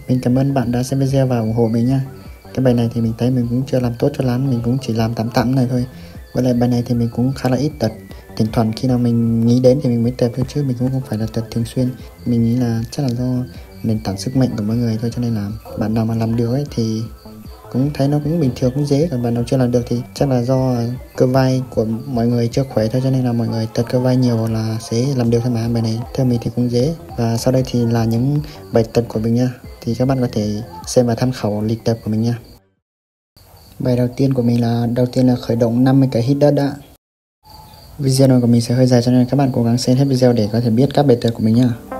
Mình cảm ơn bạn đã xem video và ủng hộ mình nha. Cái bài này thì mình thấy mình cũng chưa làm tốt cho lắm, mình cũng chỉ làm tạm tạm này thôi. Với lại bài này thì mình cũng khá là ít tập, thỉnh thoảng khi nào mình nghĩ đến thì mình mới tập thôi, chứ mình cũng không phải là tập thường xuyên. Mình nghĩ là chắc là do nền tảng sức mạnh của mọi người thôi, cho nên là bạn nào mà làm được ấy thì cũng thấy nó cũng bình thường, cũng dễ. Còn bạn nào chưa làm được thì chắc là do cơ vai của mọi người chưa khỏe thôi, cho nên là mọi người tập cơ vai nhiều là sẽ làm được thôi mà. Bài này theo mình thì cũng dễ. Và sau đây thì là những bài tập của mình nha, thì các bạn có thể xem và tham khảo lịch tập của mình nha. Bài đầu tiên của mình là khởi động 50 cái hít đất đã. Video này của mình sẽ hơi dài cho nên các bạn cố gắng xem hết video để có thể biết các bài tập của mình nha.